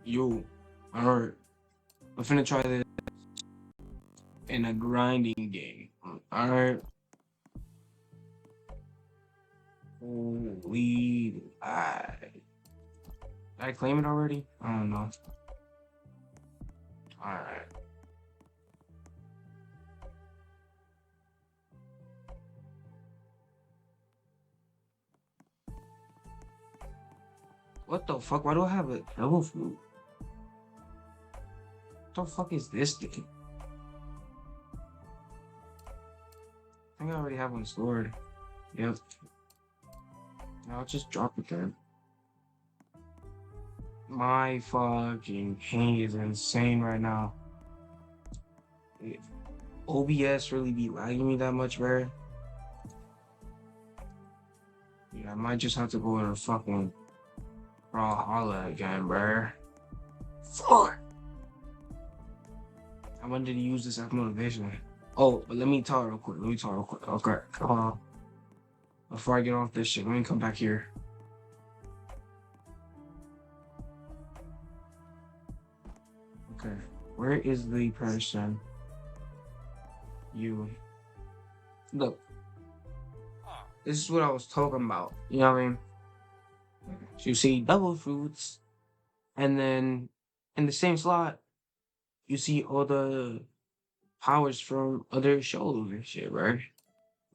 Yo, alright. I'm finna try this in a grinding game. Alright. Holy did I claim it already? I don't know. Alright. What the fuck? Why do I have a devil fruit? What the fuck is this thing? I think I already have one stored. Yep. I'll just drop it there. My fucking ping is insane right now. OBS really be lagging me that much, bro. Yeah, I might just have to go to fucking Brawlhalla again, bro. Fuck. I wanted to use this as motivation. Oh, but let me talk real quick. Okay, hold on. Before I get off this shit, let me come back here. Okay, where is the person? You. Look, this is what I was talking about. You know what I mean? So you see double fruits, and then in the same slot, you see all the powers from other shows and shit, right?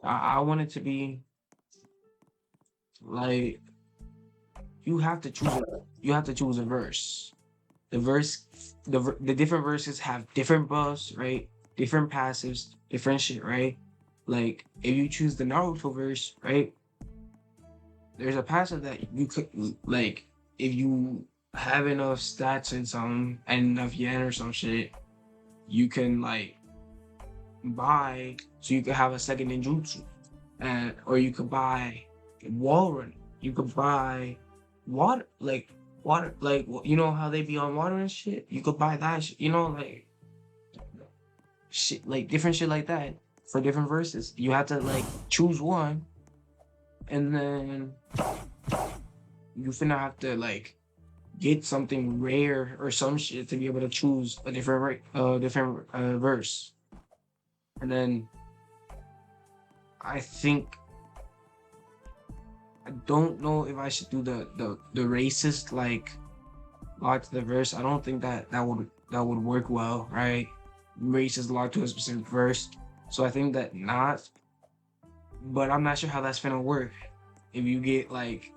I want it to be like you have to choose a verse. The different verses have different buffs, right? Different passives, different shit, right? Like if you choose the Naruto verse, right? There's a passive that you could like if you have enough stats and some and enough yen or some shit, you can like buy so you can have a second ninjutsu, and or you could buy wall run. You could buy water, like you know how they be on water and shit. You could buy that shit, you know, like shit, like different shit like that for different verses. You have to like choose one, and then you finna have to like get something rare or some shit to be able to choose a different verse. And then I think I don't know if I should do the racist like lock to the verse. I don't think that would work well, right? Racist lock to a specific verse. So I think that not. But I'm not sure how that's gonna work. If you get like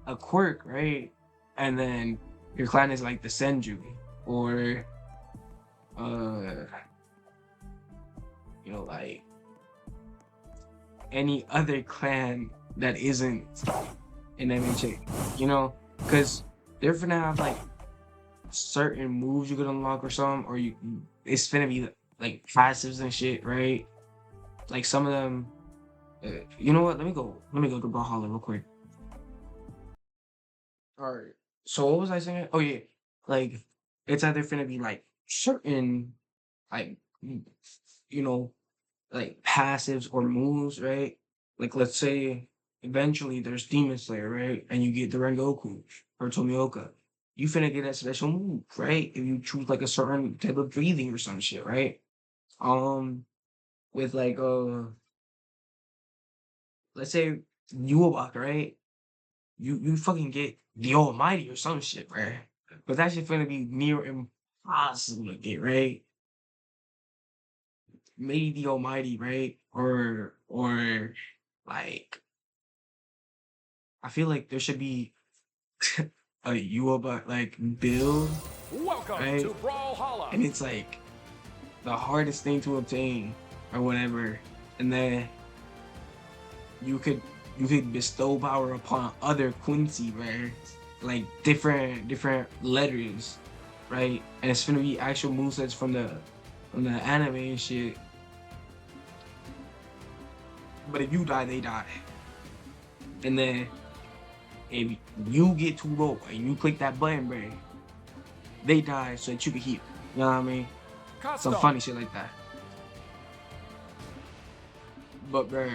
a quirk, right? And then your clan is like the Senju or you know, like any other clan that isn't in MHA, you know, because they're gonna have like certain moves you could unlock or something, or it's gonna be like passives and shit, right? Like some of them, you know what? Let me go to Brawlhalla real quick. All right. So what was I saying? Oh yeah, like it's either gonna be like certain, like you know, like passives or moves, right? Like let's say eventually there's Demon Slayer, right? And you get the Rengoku or Tomioka. You finna get that special move, right? If you choose like a certain type of breathing or some shit, right? With like let's say Yuobak, right? You fucking get the Almighty or some shit, right? But that shit finna be near impossible to get, right? Maybe the Almighty, right? Or like I feel like there should be a Yuobak like build, Welcome right? to Brawlhalla. And it's like the hardest thing to obtain or whatever, and then you could bestow power upon other Quincy, right? Like different letters, right? And it's gonna be actual movesets from the anime and shit. But if you die, they die. And then if you get too low and you click that button, bro, they die so that you can heal. You know what I mean? Some funny shit like that. But bro,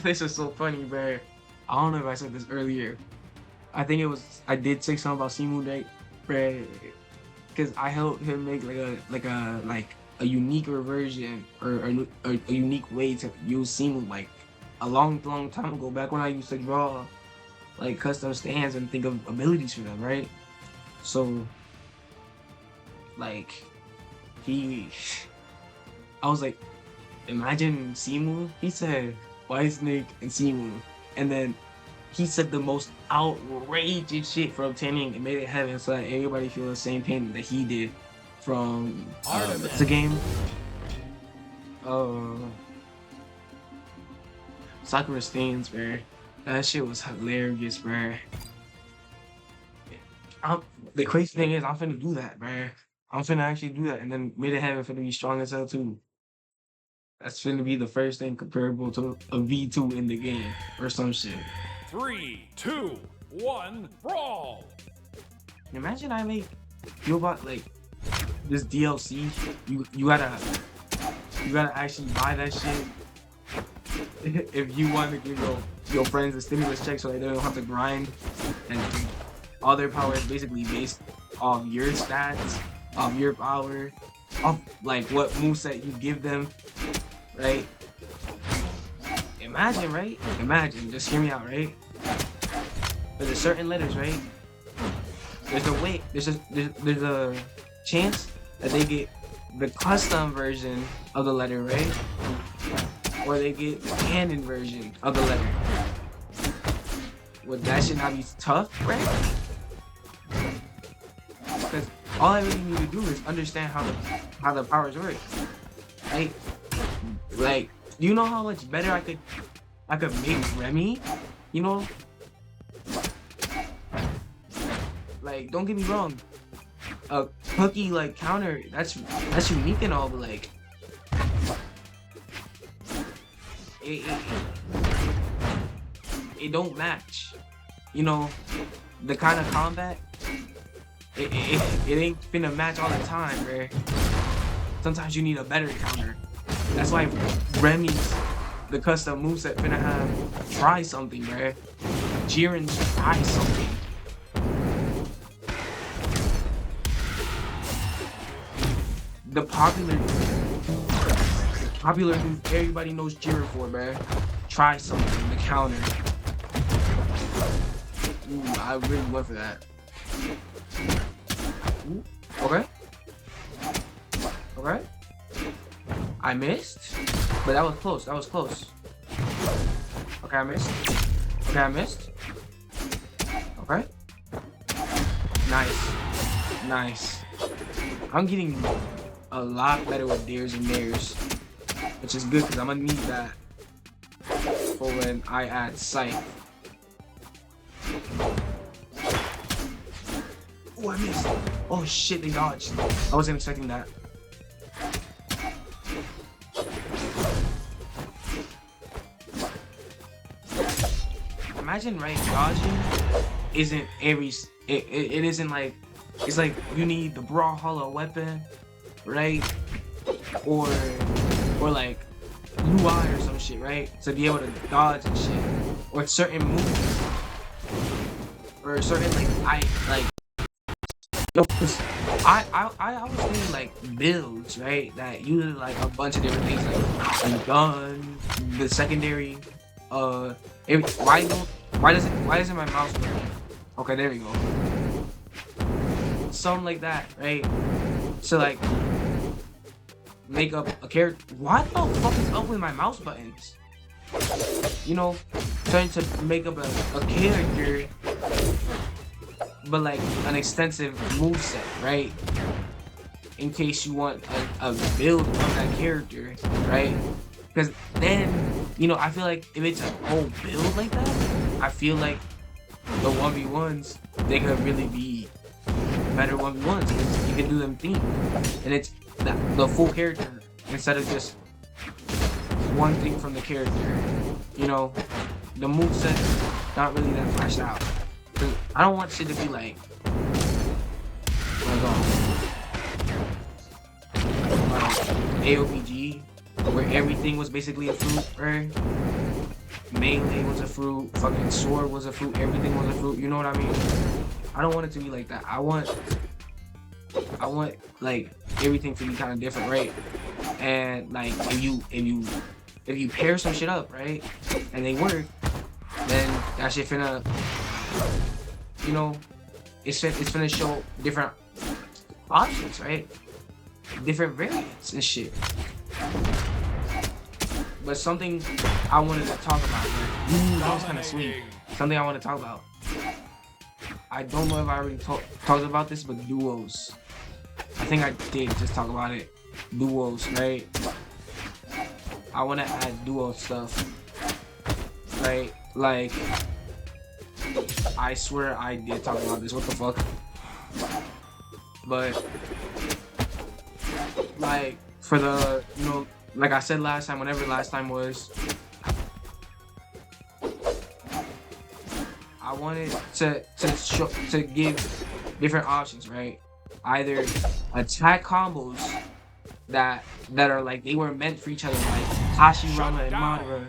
this is so funny, bro. I don't know if I said this earlier. I think I did say something about Simu Day, bruh. Because I helped him make like a uniquer version or a unique way to use Simu like a long time ago, back when I used to draw like custom stands and think of abilities for them, right? So like he I was like, imagine Simu. He said White Snake and Simu, and then he said the most outrageous shit for obtaining and made it heaven, so that everybody feel the same pain that he did from what's the game? Uh, Sakura Stains, man. That shit was hilarious, man. The crazy thing is, I'm finna do that, man. I'm finna actually do that, and then made it heaven finna be strong as hell too. That's finna be the first thing comparable to a V2 in the game or some shit. 3, 2, 1, brawl! Imagine I make you bought like this DLC. You gotta actually buy that shit if you want to give your friends a stimulus check so they don't have to grind, and all their power is basically based off your stats, off your power, off like what moveset you give them, right? Imagine, right? Imagine, just hear me out, right? There's a certain letters, right? There's a chance that they get the custom version of the letter, right? Or they get the canon version of the letter. Would that shit not be tough, right? Because all I really need to do is understand how the powers work, right? Like, do you know how much better I could make Remy? You know? Like, don't get me wrong. A cookie like counter, that's unique and all, but like it don't match. You know, the kind of combat it ain't finna match all the time, bruh. Sometimes you need a better counter. That's why Remy's the custom moveset finna have try something, bruh. Jiren's try something. The popular move everybody knows Jiren for, bruh. Try something, the counter. Ooh, I really went for that. Ooh, okay. Okay. I missed, but that was close. That was close. Okay, I missed. Okay, I missed. Okay. Nice. Nice. I'm getting a lot better with dares and dares, which is good because I'm gonna need that for when I add sight. Oh, I missed. Oh shit, they dodged. I wasn't expecting that. Imagine, right, dodging isn't every it isn't like, it's like you need the Brawl Hollow weapon, right? Or like UI or some shit, right? To be able to dodge and shit. Or certain moves. Or certain I was thinking like builds, right? That uses like a bunch of different things, like the gun, the secondary, why doesn't my mouse work? Okay, there we go. Something like that, right? So like make up a character. What the fuck is up with my mouse buttons? You know, trying to make up a character, but like an extensive moveset, right? In case you want a build of that character, right? Because then, you know, I feel like if it's a whole build like that, I feel like the 1v1s, they could really be better 1v1s because you can do them themed. And it's the full character instead of just one thing from the character. You know, the moveset not really that fleshed out. I don't want shit to be like, AOPG, where everything was basically a fruit, right? melee was a fruit, fucking sword was a fruit, everything was a fruit. You know what I mean? I don't want it to be like that. I want like everything to be kind of different, right? And like if you pair some shit up, right, and they work, then that shit finna, you know, it's finna show different options, right? Different variants and shit. But something I wanted to talk about, man. Ooh, that was kind of sweet. Something I want to talk about. I don't know if I already talked about this, but duos. I think I did just talk about it. Duos, right? I want to add duo stuff. Right? Like, I swear I did talk about this. What the fuck? But, like, for the, you know, like I said last time, whenever last time was, I wanted to give different options, right? Either attack combos that are like they were meant for each other, like Hashirama and Madara,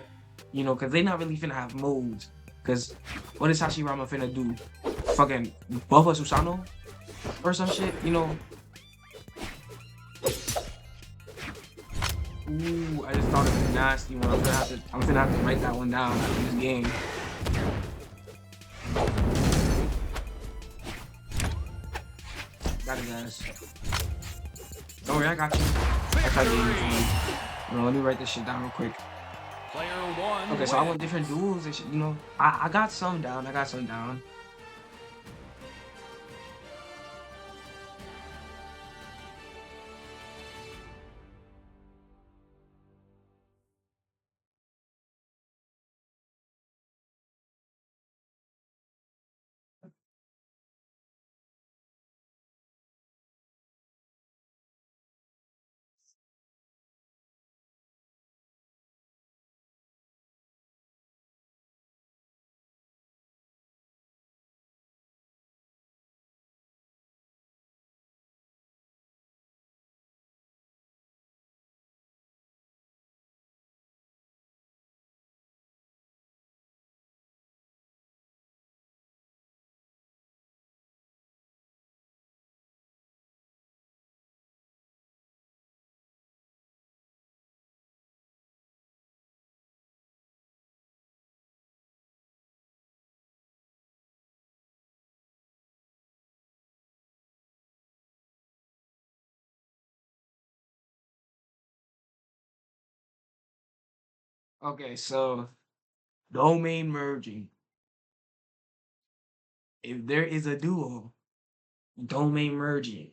you know, because they not really finna have modes. Because what is Hashirama finna do? Fucking buff a Susanoo or some shit, you know? Ooh, I just thought of a nasty one. I'm gonna have to write that one down after this game. Got his ass. Don't worry, I got you. I tried to get you. Let me write this shit down real quick. Player one. Okay, so I want different duels and shit, you know. I got some down. I got some down. Okay, so domain merging. If there is a duo, domain merging.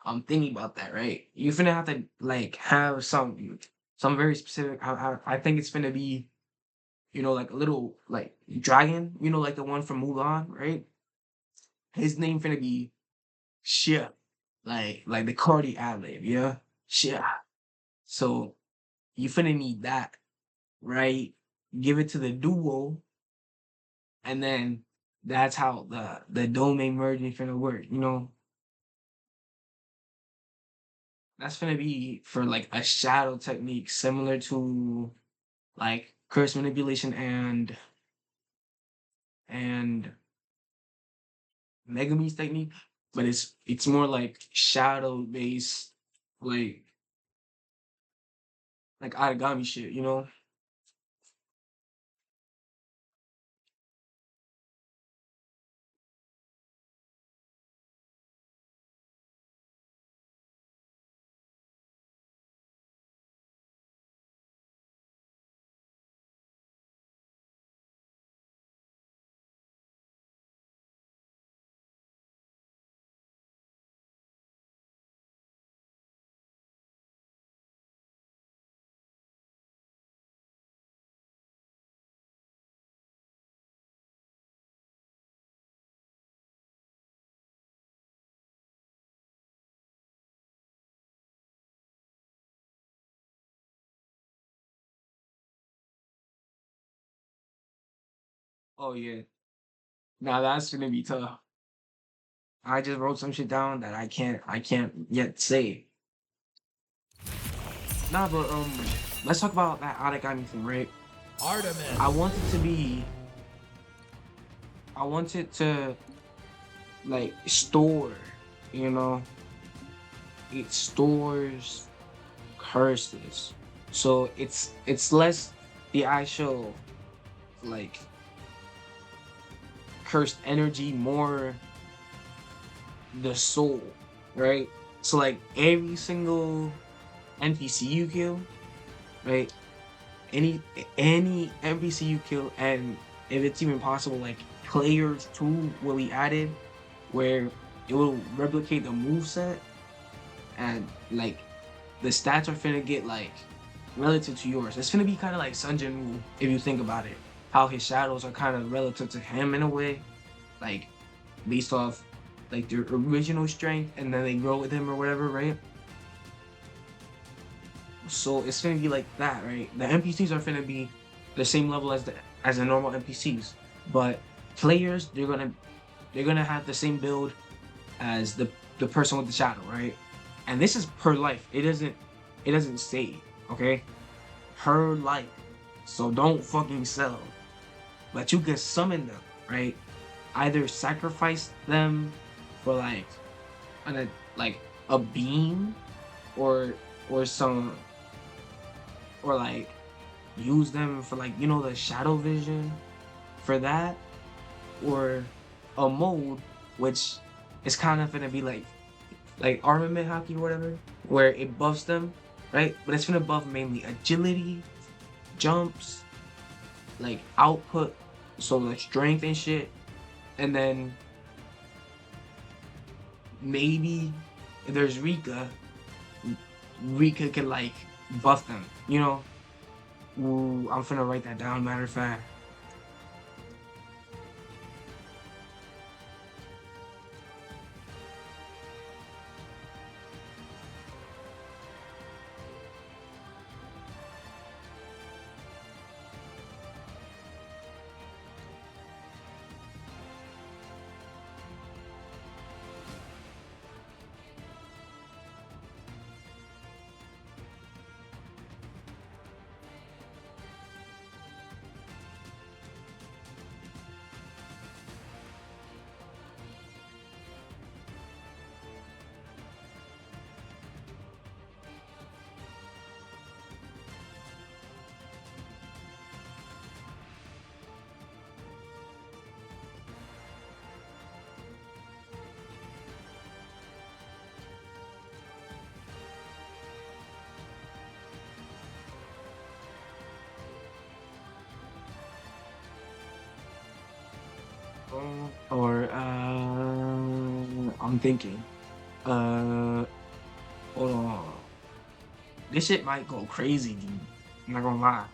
I'm thinking about that, right? You're finna have to like have some very specific. I think it's gonna be, you know, like a little like dragon, you know, like the one from Mulan, right? His name finna be Shia, like the Cardi ad lib, yeah, Shia. So you finna need that, right? Give it to the duo, and then that's how the domain merging finna work, you know. That's gonna be for like a shadow technique similar to like curse manipulation and Megumi's technique, but it's more like shadow based, like origami shit, you know? Oh yeah. Now that's gonna be tough. I just wrote some shit down that I can't yet say. Nah, but let's talk about that origami thing, right? Artemis. I want it to be. I want it to like store. You know, it stores curses, so it's less the actual like cursed energy, more the soul, right? So like every single NPC you kill, right? Any NPC you kill, and if it's even possible, like players too will be added, where it will replicate the move set, and like the stats are finna get like relative to yours. It's finna be kind of like Sun Jin-woo if you think about it. How his shadows are kind of relative to him in a way, like based off like their original strength, and then they grow with him or whatever, right? So it's gonna be like that, right? The NPCs are gonna be the same level as the normal NPCs, but players they're gonna have the same build as the person with the shadow, right? And this is per life. It doesn't say, okay? Per life. So don't fucking sell. But you can summon them, right? Either sacrifice them for like a beam, or some, or like use them for like the shadow vision for that, or a mode which is kind of gonna be like armament hockey or whatever, where it buffs them, right? But it's gonna buff mainly agility, jumps, like output, so like strength and shit, and then maybe if there's Rika can like buff them, Ooh, I'm finna write that down, matter of fact. Or I'm thinking. Uh, Hold on. This shit might go crazy, dude. I'm not gonna lie.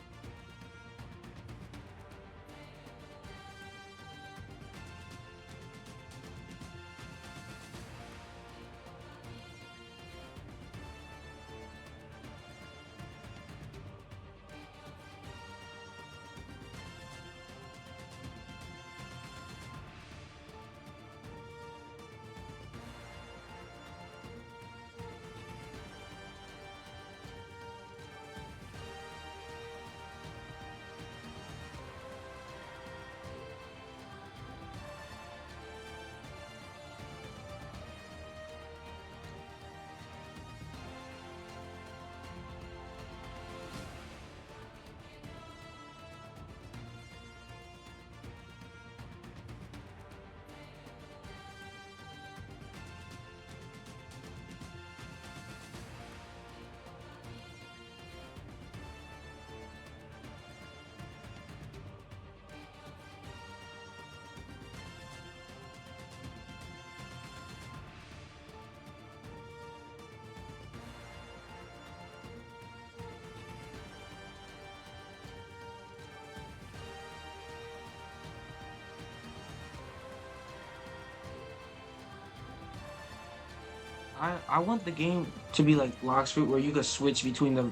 I want the game to be like Lock Fruit, where you could switch between the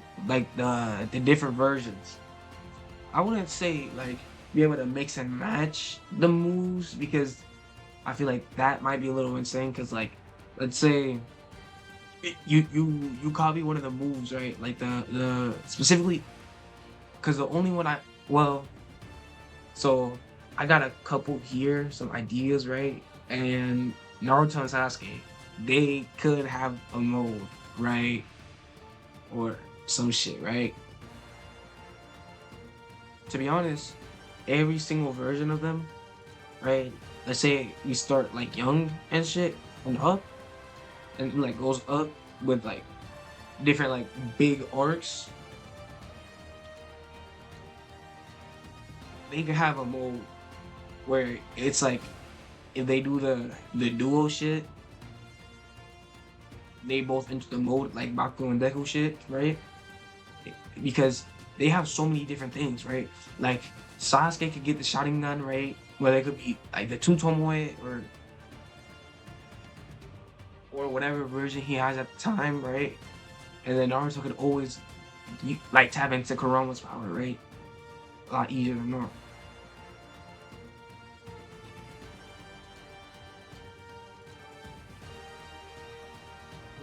different versions. I wouldn't say like be able to mix and match the moves, because I feel like that might be a little insane. Because like, let's say you copy one of the moves, right? Like the specifically, because the only one Well, so I got a couple here, some ideas, right? And Naruto and Sasuke, they could have a mode, right? Or some shit, right? To be honest, every single version of them, right? Let's say we start like young and shit and up, and like goes up with like different like big arcs. They could have a mode where it's like if they do the duo shit, they both enter the mode like Baku and Deku shit, right? Because they have so many different things, right? Like Sasuke could get the shotting gun, right? Whether it could be like the Tutomoe or whatever version he has at the time, right? And then Naruto could always like tap into Kurama's power, right? A lot easier than normal.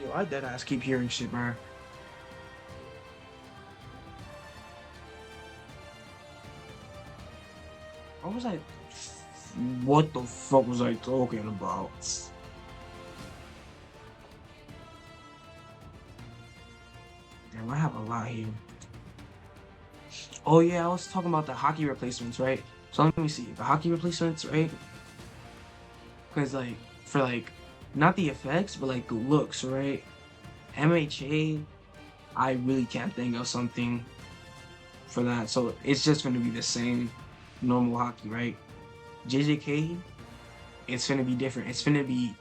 Yo, I dead ass keep hearing shit, bro. What was I? What the fuck was I talking about? Damn, I have a lot here. Oh yeah, I was talking about the hockey replacements, right? So let me see the hockey replacements, right? Because like for like not the effects, but like the looks, right? MHA, I really can't think of something for that. So it's just gonna be the same normal hockey, right? JJK, it's gonna be different. It's gonna be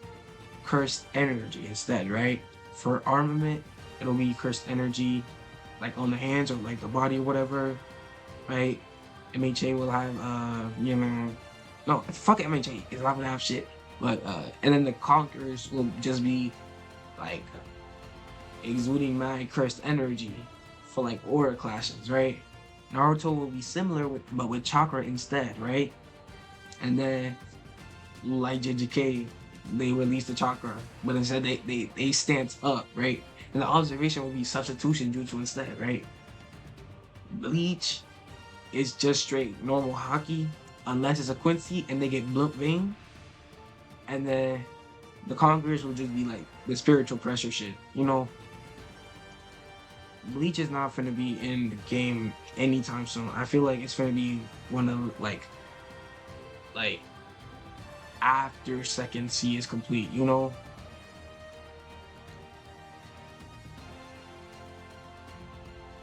cursed energy instead, right? For armament, it'll be cursed energy, like on the hands or like the body or whatever, right? MHA will have no, fuck MHA. It's not gonna have shit. But and then the conquerors will just be like exuding mad cursed energy for like aura classes, right? Naruto will be similar but with chakra instead, right? And then like JJK, they release the chakra, but instead they stance up, right? And the observation will be substitution jutsu instead, right? Bleach is just straight normal hockey, unless it's a Quincy and they get blunt vein, and then the conquerors will just be like the spiritual pressure shit, you know. Bleach is not gonna be in the game anytime soon. I feel like it's gonna be one of like after second C is complete, you know.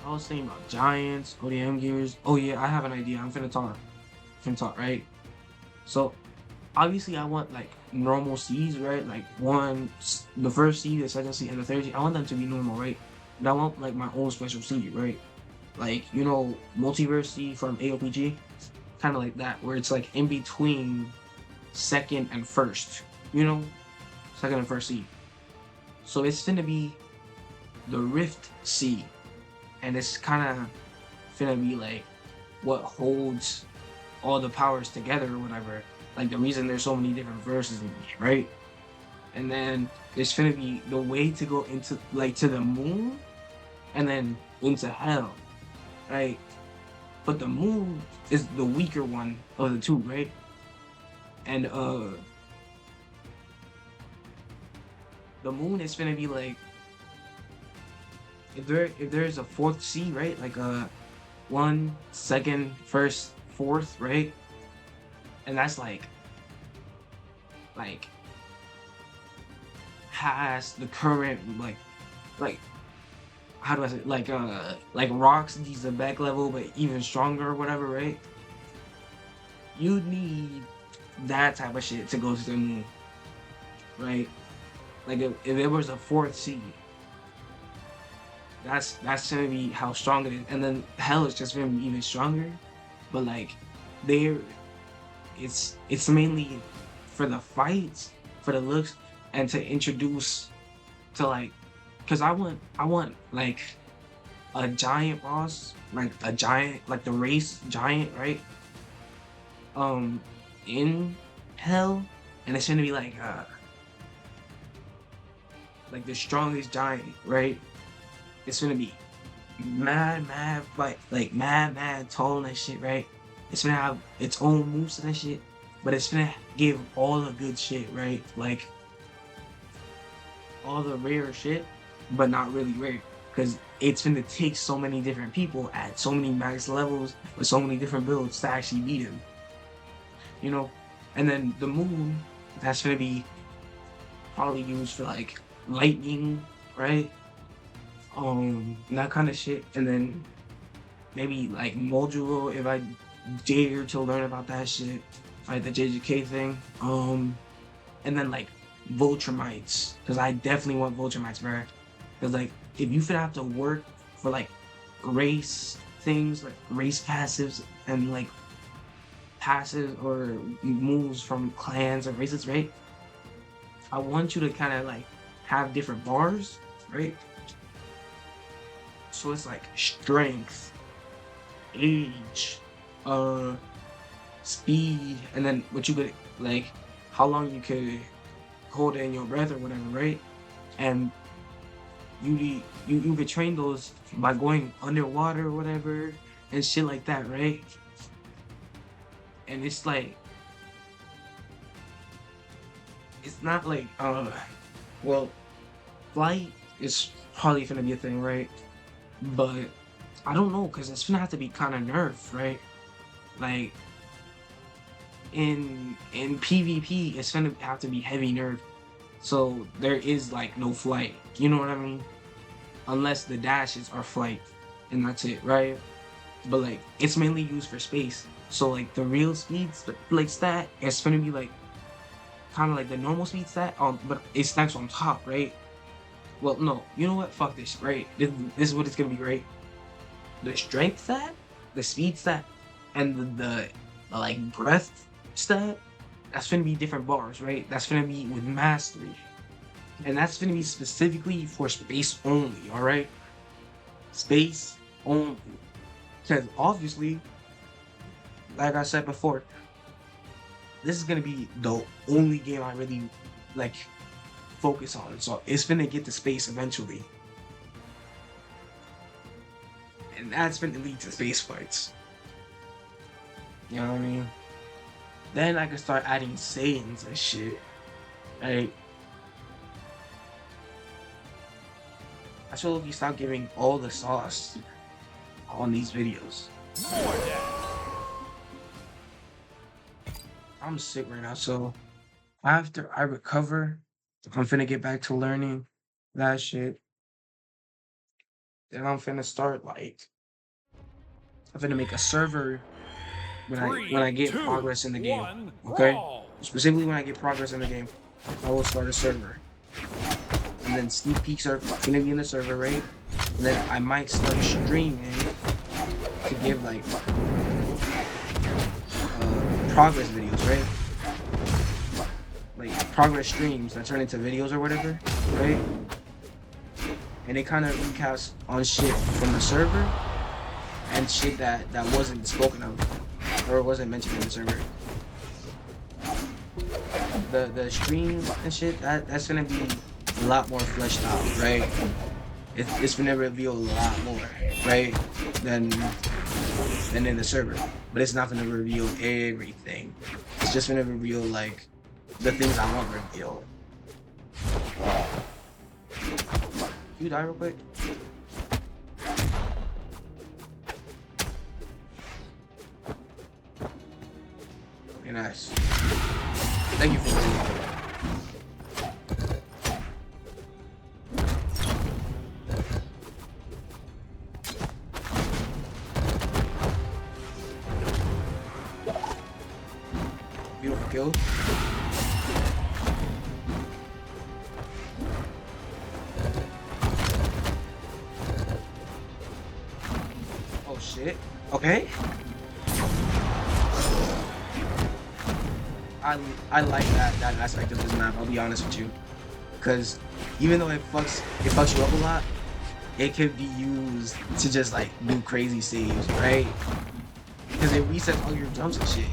I was thinking about Giants, ODM gears. Oh yeah, I have an idea. I'm finna talk, right? So obviously I want like normal C's, right? Like the first C, the second C, and the third C. I want them to be normal, right? But I want like my own special C, right? Like multiverse C from AOPG, kind of like that, where it's like in between second and first, second and first C. So it's gonna be the Rift C, and it's kind of gonna be like what holds all the powers together or whatever. Like the reason there's so many different verses in it, right? And then there's gonna be the way to go into like to the moon and then into hell, right? But the moon is the weaker one of the two, right? And the moon is gonna be like if there's a fourth C, right? Like one, second, first, fourth, right? And that's like has the current like how do I say like rocks needs the back level but even stronger or whatever, right? You need that type of shit to go to the moon, right? Like if it was a fourth seed, that's gonna be how strong it is, and then hell is just gonna be even stronger. But like there, it's mainly for the fights, for the looks, and to introduce to like, cause I want like a giant boss, like a giant, like the race giant, right? In hell, and it's gonna be like the strongest giant, right? It's gonna be mad, like mad tall and shit, right? It's gonna have its own moves and shit, but it's gonna give all the good shit, right? Like all the rare shit, but not really rare. Because it's gonna take so many different people at so many max levels with so many different builds to actually beat him. You know? And then the moon, that's gonna be probably used for like lightning, right? That kind of shit. And then maybe like modulo if I dare to learn about that shit, like the JJK thing. And then like Vultramites, because I definitely want Vultramites, bro. Because like if you finna have to work for like race things, like race passives and like passes or moves from clans or races, right? I want you to kind of like have different bars, right? So it's like strength, age, speed, and then what you could like, how long you could hold in your breath or whatever, right? And you could train those by going underwater or whatever and shit like that, right? And it's like, it's not like well, flight is probably gonna be a thing, right? But I don't know, because it's gonna have to be kind of nerfed, right? Like in PvP, it's gonna have to be heavy nerfed. So there is like no flight. You know what I mean? Unless the dashes are flight, and that's it, right? But like it's mainly used for space. So like the real speed like stat, it's gonna be like kind of like the normal speed stat, but it stacks on top, right? Well, no, you know what? Fuck this, right? This is what it's gonna be, right? The strength stat, the speed stat, and the like breath stat, that's gonna be different bars, right? That's gonna be with mastery. And that's gonna be specifically for space only, alright? Space only. Because obviously, like I said before, this is gonna be the only game I really like focus on. So it's gonna get to space eventually. And that's gonna lead to space fights. You know what I mean? Then I can start adding Saiyans and shit. Right? I should if you stop giving all the sauce on these videos. I'm sick right now, so after I recover, I'm finna get back to learning that shit. Then I'm finna start like I'm finna make a server when I get progress in the game. Okay? Specifically when I get progress in the game, I will start a server. And then sneak peeks are gonna be in the server, right? And then I might start streaming to give like progress videos, right? Like progress streams that turn into videos or whatever, right? And they kind of recaps on shit from the server and shit that wasn't spoken of or wasn't mentioned in the server. The streams and shit that's gonna be a lot more fleshed out, right? It's gonna reveal a lot more, right? Than in the server, but it's not gonna reveal everything. It's just gonna reveal like the things I want revealed. You die real quick. Okay, nice. Thank you for listening. Beautiful kill. Oh shit. Okay. I like that aspect of this map, I'll be honest with you. Because even though it fucks you up a lot, it could be used to just like do crazy saves, right? Because it resets all your jumps and shit.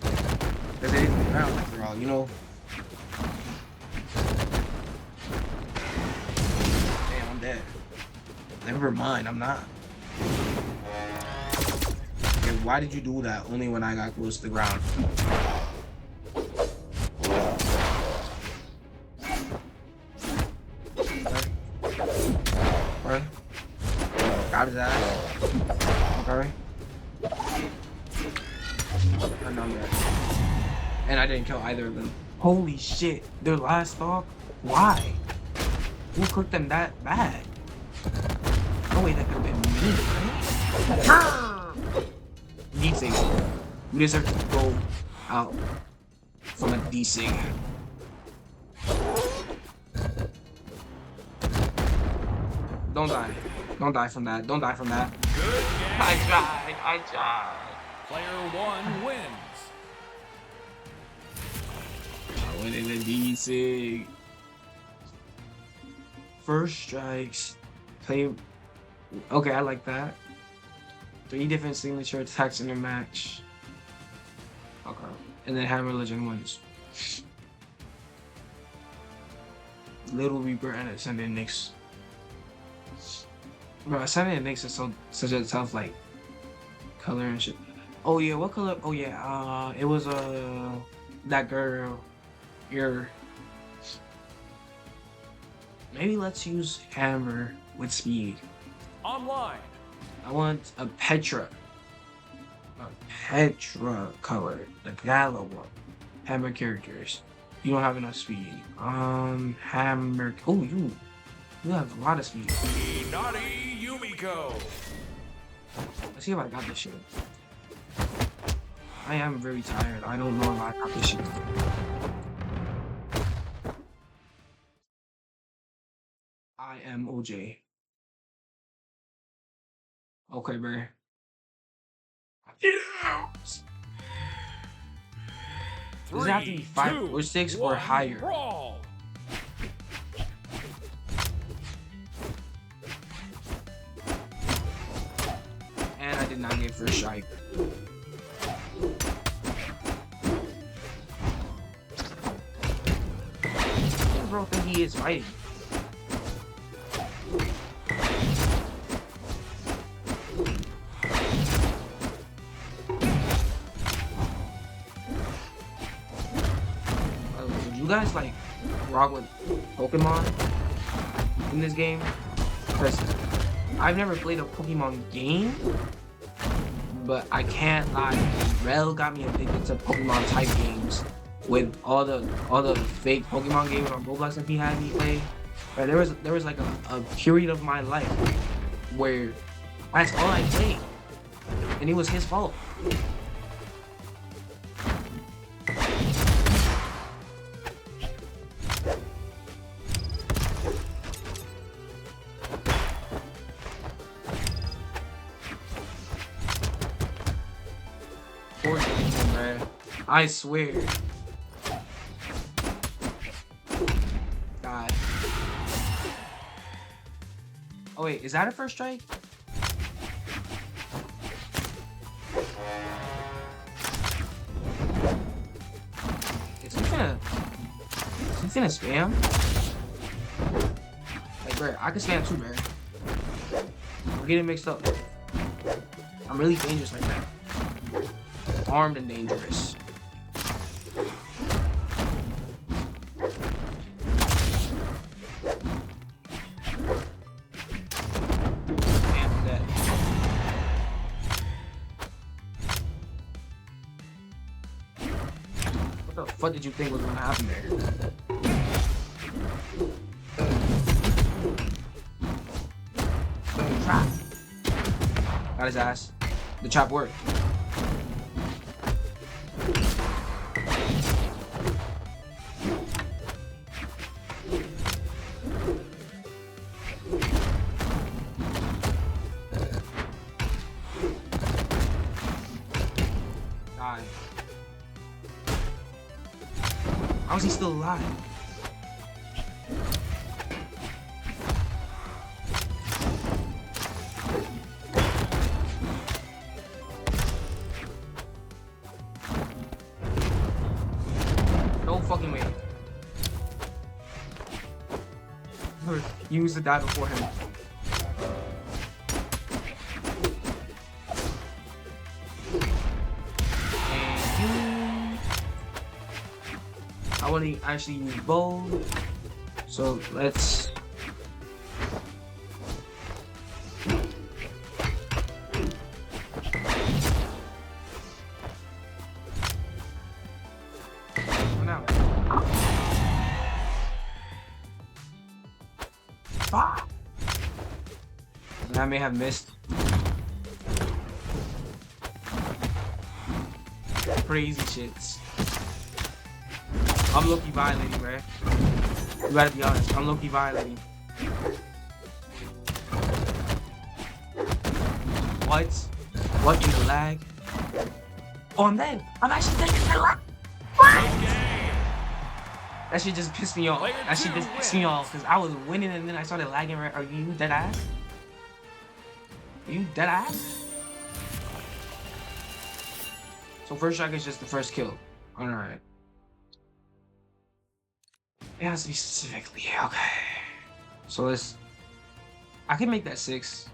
Because it hits the ground after all, you know? Damn, I'm dead. Never mind, I'm not. And why did you do that only when I got close to the ground? Okay. Got his ass. Okay. And I'm dead. And I didn't kill either of them. Holy shit. Their last stock? Why? Who cooked them that bad? No way that could have been me, right? D-Sig. You deserve to go out from a D-Sig. Don't die. Don't die from that. Don't die from that. Good game. I tried. Player 1 wins. I went in a D-Sig. First strikes. Play. Okay, I like that. 3 different signature attacks in a match. Okay. And then Hammer Legend wins. Little Reaper and Ascendant Nyx. Bro, Ascendant Nyx is such a tough like color and shit. Oh yeah, what color? Oh yeah, it was that girl. Maybe let's use Hammer with speed. Online. I want a Petra color, the Gala one. Hammer characters. You don't have enough speed. Hammer. Oh, you have a lot of speed. Naughty Yumiko. Let's see if I got this shit. I am very tired. I don't know if I got this shit. I am OJ. Okay, bro. Does it have to be 5 or 6 or higher? Brawl. And I did not get first strike. What bro think he is fighting? You guys like rock with Pokemon in this game? Because I've never played a Pokemon game, but I can't lie. Rel got me addicted to Pokemon type games with all the fake Pokemon games on Roblox that he had me play. But there was like a period of my life where that's all I played, and it was his fault. I swear. God. Oh wait, is that a first strike? Is he finna spam? Like, bro, I can spam too, bro. I'm getting mixed up. I'm really dangerous like that. Armed and dangerous. What the fuck did you think was gonna happen there? Trap. Got his ass. The trap worked. Die. How is he still alive? No fucking way. Refuse to die before him. only actually use bold. So let's. Now. Ah! I may have missed. Crazy shits. I'm low-key violating, bro. You gotta be honest. I'm low-key violating. What? What in the lag? Oh, I'm dead. I'm actually dead in the lag. That shit just pissed me off. That shit just pissed me off because I was winning and then I started lagging. Right? Are you dead ass? Are you dead ass? So first strike is just the first kill. Alright. It has to be specifically. Okay. So let's. I can make that 6.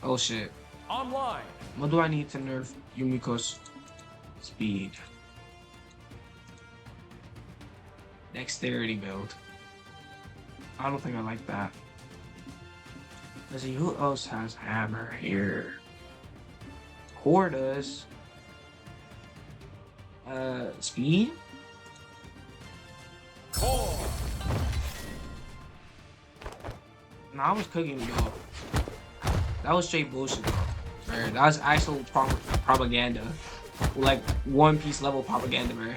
Oh shit. Online. What do I need to nerf Yumiko's speed? Dexterity build. I don't think I like that. Let's see who else has hammer here. Core does. Speed? 4. Nah, I was cooking though. That was straight bullshit though. That was actual propaganda. Like One Piece level propaganda, man.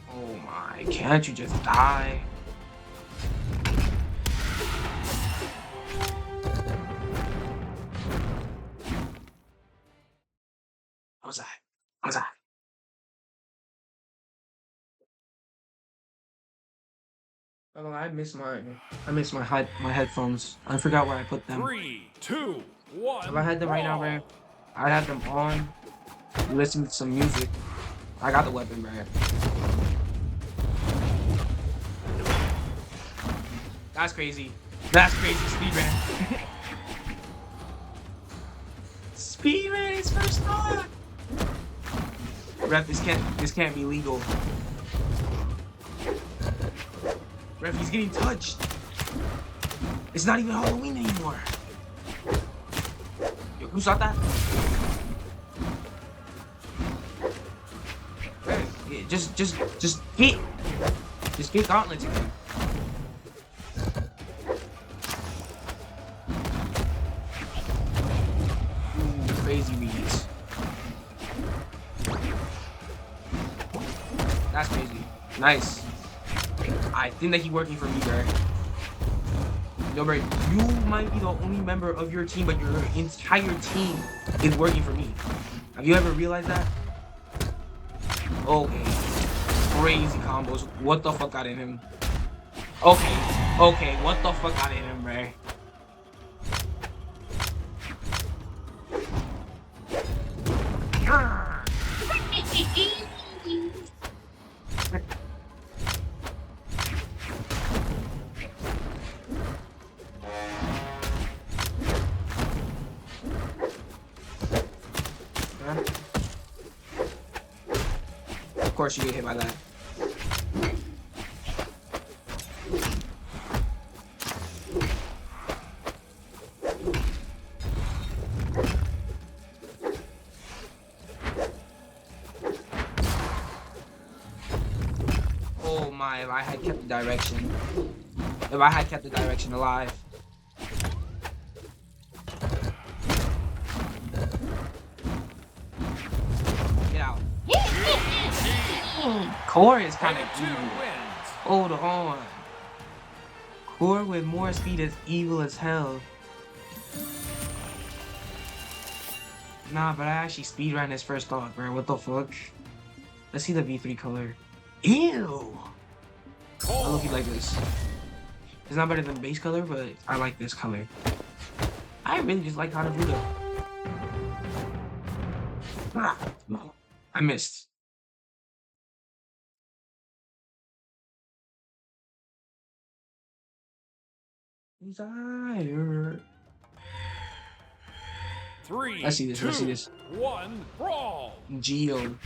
Oh my, can't you just die? What was that? What was that? Oh, I miss my headphones. I forgot where I put them. 3, 2, 1. If I had them right now, man, I'd have them on, listen to some music. I got the weapon, man. That's crazy. That's crazy, Speedman. Speedman is first thought. Ref, this can't be legal. Ref, he's getting touched. It's not even Halloween anymore. Yo, who shot that? Hey, yeah, just get gauntlets again. Ooh, crazy reads. That's crazy. Nice. I think that he's working for me, bro. No, bro, you might be the only member of your team, but your entire team is working for me. Have you ever realized that? Okay. Crazy combos. What the fuck got in him? Okay, what the fuck got in him, bro? Of course you get hit by that. Oh my, if I had kept the direction. If I had kept the direction alive. Get out. Core is kind of evil. Hold on. Core with more speed is evil as hell. Nah, but I actually speedran his first thought, bro. What the fuck? Let's see the V3 color. Ew! I look like this. It's not better than base color, but I like this color. I really just like Hanafuda. Ah, no. I missed. Desire. Three, Let's see this. Let's see two, this. one, brawl. Geo.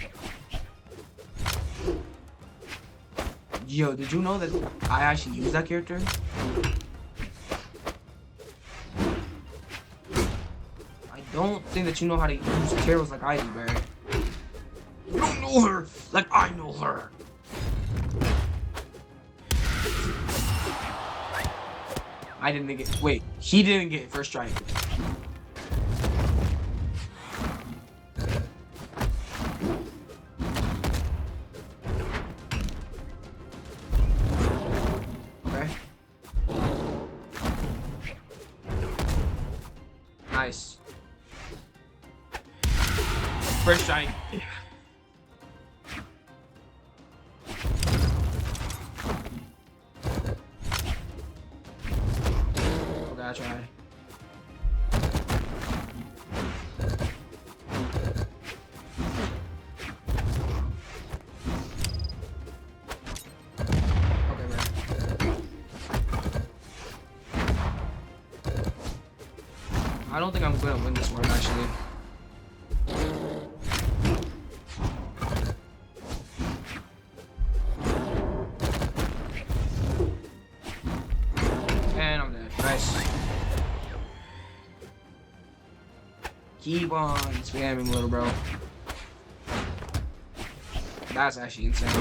Geo, did you know that I actually use that character? I don't think that you know how to use Carol's like I do, bro. You don't know her like I know her. I didn't get. Wait, he didn't get first strike. Okay. Nice. First strike. I try. Okay, man. I don't think I'm gonna win this one, actually. And I'm dead. Nice. Keep on spamming, little bro. That's actually insane.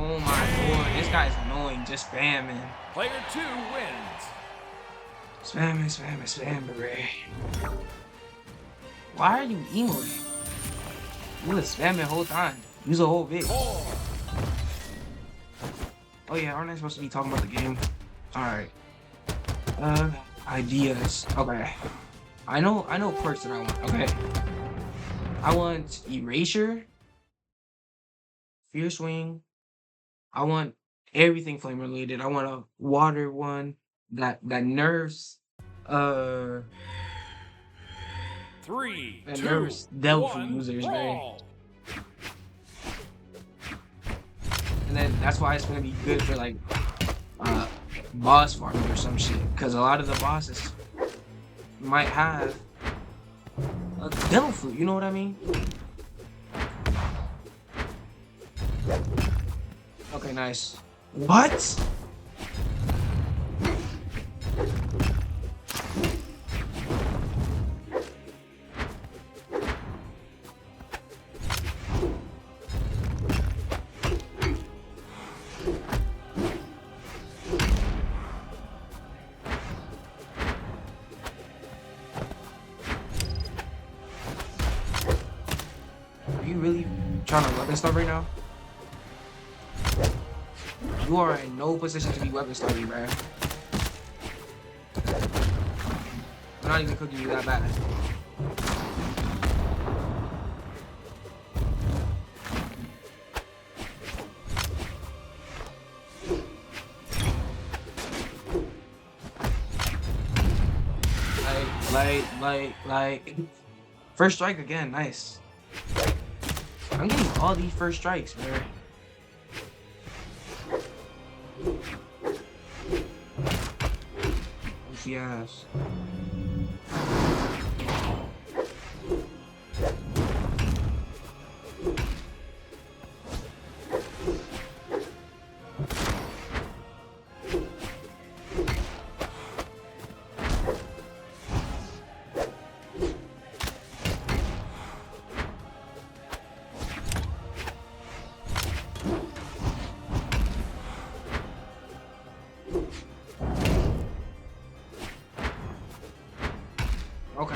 Oh my lord, this guy's annoying, just spamming. Player 2 wins. Spamming, bro. Why are you emoting? You was spamming the whole time. Use a whole bit. 4. Oh yeah, aren't I supposed to be talking about the game? Alright. Ideas. Okay. I know perks that I want, okay. I want Erasure, Fierce Wing. I want everything flame related. I want a water one that nerfs 3, that 2, nerfs Delphi 1, users, man. brawl. And then that's why it's gonna be good for like boss farming or some shit. Cause a lot of the bosses might have a devil fruit, you know what I mean? Okay, nice. What? Are you really trying to weapon stuff right now? You are in no position to be weapon starting, bro. I'm not even cooking you that bad. Like. First strike again, nice. I'm getting all these first strikes, man. Goofy ass. Okay.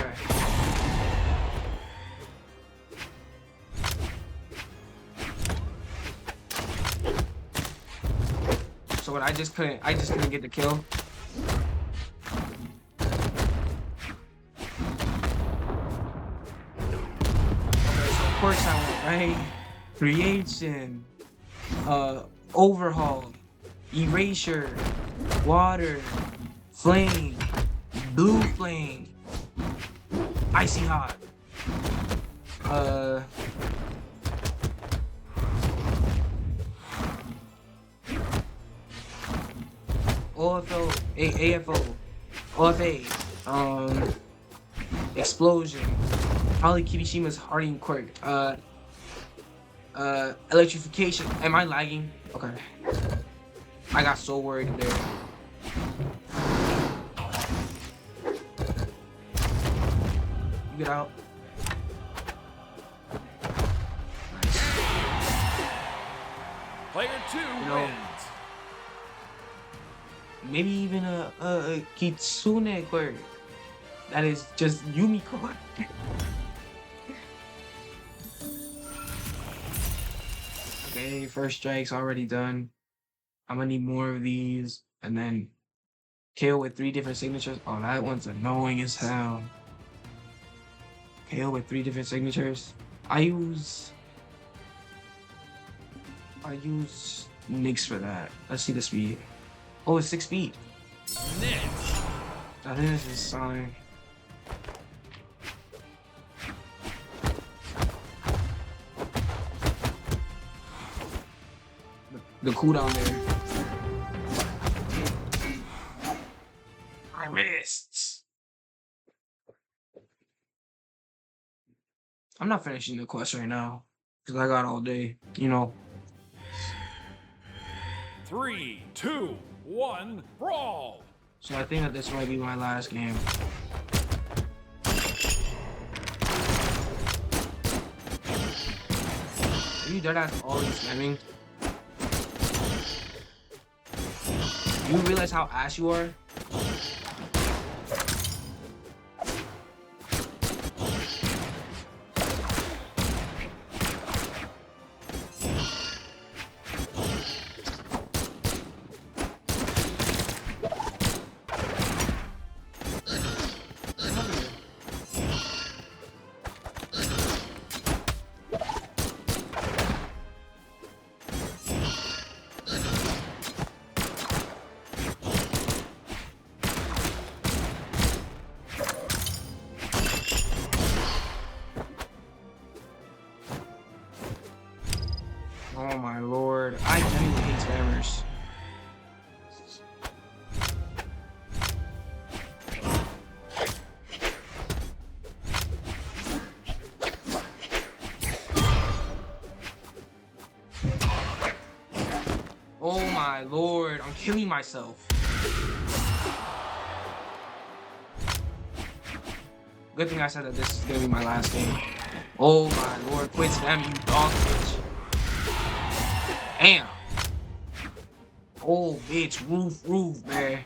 So what? I just couldn't get the kill. Okay, so of course I went right. Creation, overhaul, erasure, water, flame, blue flame, icy hot. OFO, AFO, OFA, explosion, probably Kirishima's Hardy Quirk, electrification. Am I lagging? Okay. I got so worried there. You get out. Player 2 know, wins. Maybe even a Kitsune Quirk. That is just Yumiko. Okay, first strike's already done. I'm gonna need more of these, and then KO with 3 different signatures. Oh, that one's annoying as hell. KO with 3 different signatures. I use Nyx for that. Let's see the speed. Oh, it's 6 feet. Next. I think this is a sign. The cooldown there. I missed. I'm not finishing the quest right now because I got all day, you know. 3, 2, 1, brawl. So I think that this might be my last game. Are you dead ass already spamming? You realize how ass you are? Oh my lord, I genuinely hate spammers. Oh my lord, I'm killing myself. Good thing I said that this is gonna be my last game. Oh my lord, quit spamming, you dog bitch. Damn. Oh, bitch, roof, man.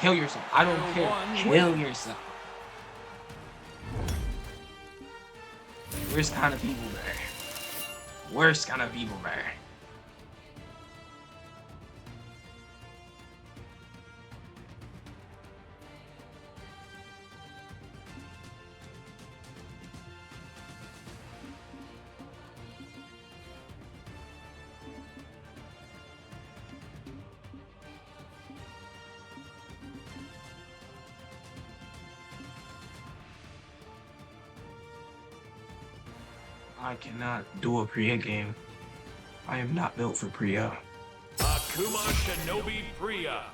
Kill yourself. I don't care. Kill yourself. Worst kind of people, man. Worst kind of people, man. I cannot do a Priya game. I am not built for Priya. Akuma Shinobi Priya.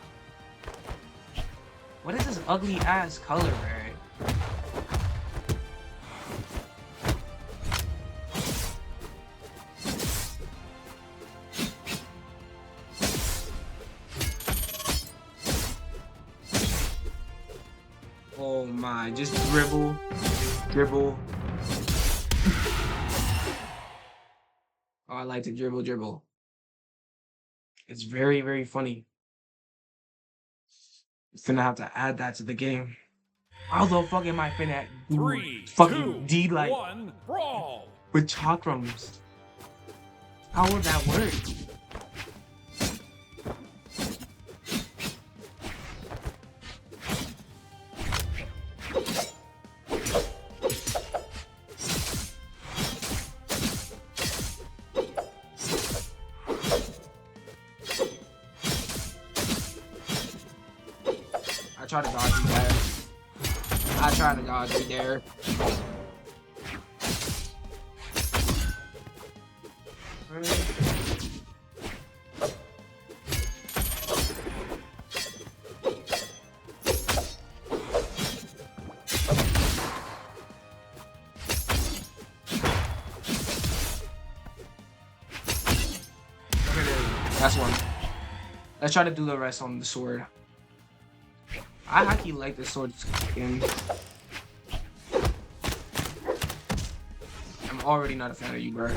What is this ugly ass color, man? Oh my, just dribble, dribble. Oh, I like to dribble, dribble. It's very, very funny. I'm finna have to add that to the game. How the fuck am I finna do 3, fucking 2, D-like 1, brawl. with chakrams? How would that work? I tried to dodge you there. I tried to dodge you there. That's one. Let's try to do the rest on the sword. I actually like the sword skin. I'm already not a fan of you, bro.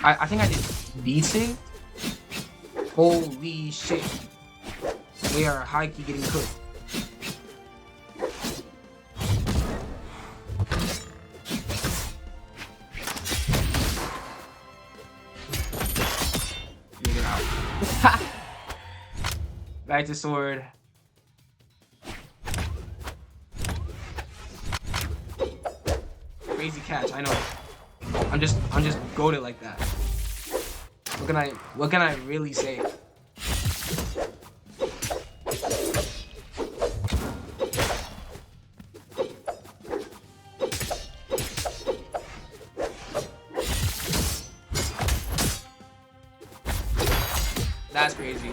I think I did decent. Holy shit. We are high key getting cooked. Get out. Back to sword. Crazy catch, I know. I'm just goated like that. What can I really say? That's crazy.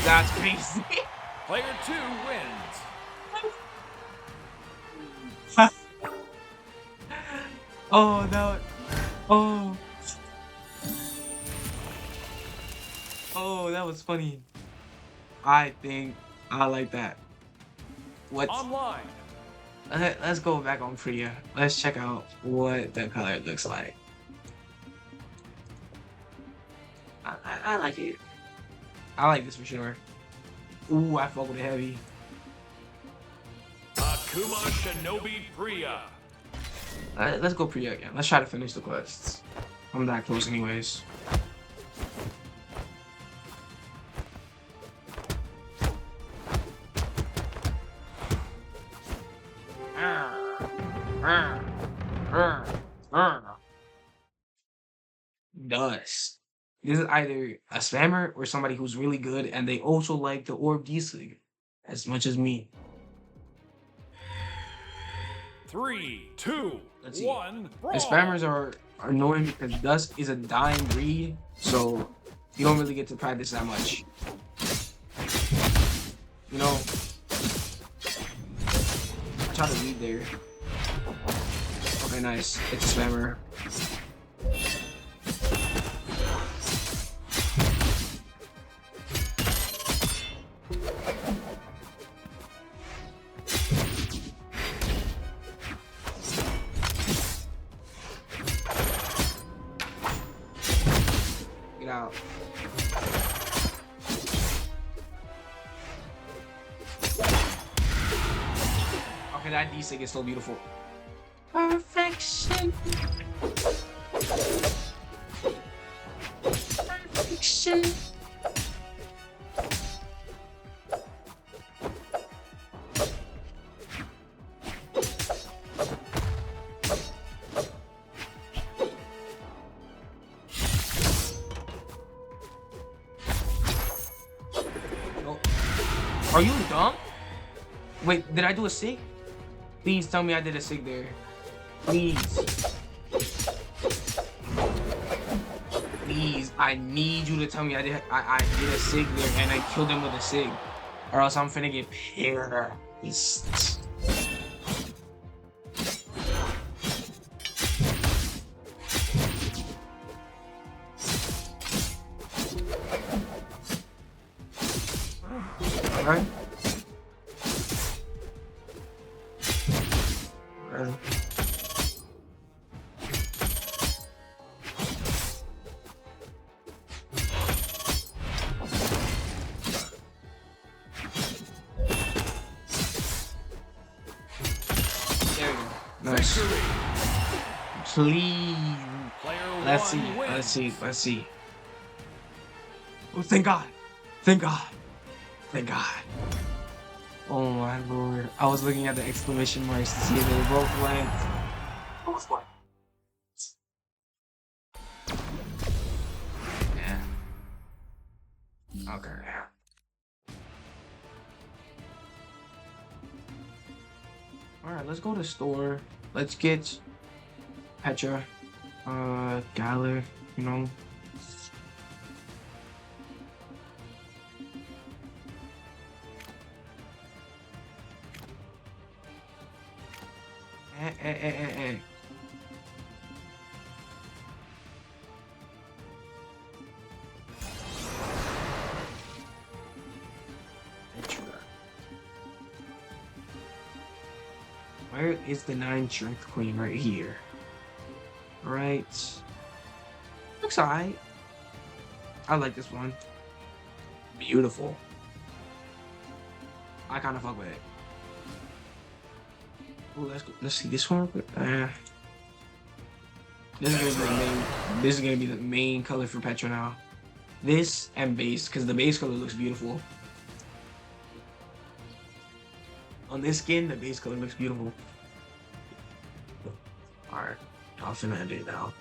That's crazy. Player 2 wins. Oh no. Oh. Oh, that was funny. I think I like that. What's Online. Let's go back on Priya. Let's check out what the color looks like. I like it. I like this for sure. Ooh, I fuck with it heavy. Akuma Shinobi Priya. Let's go Priya again. Let's try to finish the quests. I'm that close anyways. Dust. This is either a spammer or somebody who's really good and they also like the orb decently as much as me. 3, 2, Let's see. 1, brawl. The spammers are annoying because Dust is a dying breed, so you don't really get to practice that much. You know? try to lead there. Okay, nice. It's a spammer. Get out. Okay, that D-Sig is so beautiful. Perfection. Perfection. No. Are you dumb? Wait, did I do a sig? Please tell me I did a sig there. Please. Please, I need you to tell me I did a sig there and I killed him with a sig. Or else I'm finna get pissed. Alright. There we go. Nice. Victory. Please. Player Let's one see. wins. Let's see. Let's see. Oh, thank God. Thank God. Thank God. Oh my lord. I was looking at the exclamation marks to see if they were both blank. Both blank. Yeah. Okay. Alright, let's go to store. Let's get Petra. Galler, you know. Eh. Where is the 9 strength queen? Right here. Right. Looks alright. I like this one. Beautiful. I kind of fuck with it. Ooh, let's see this one. This is gonna be the main. This is gonna be the main color for Petra now. This and base, because the base color looks beautiful. On this skin, the base color looks beautiful. Alright, I'll finna end it now.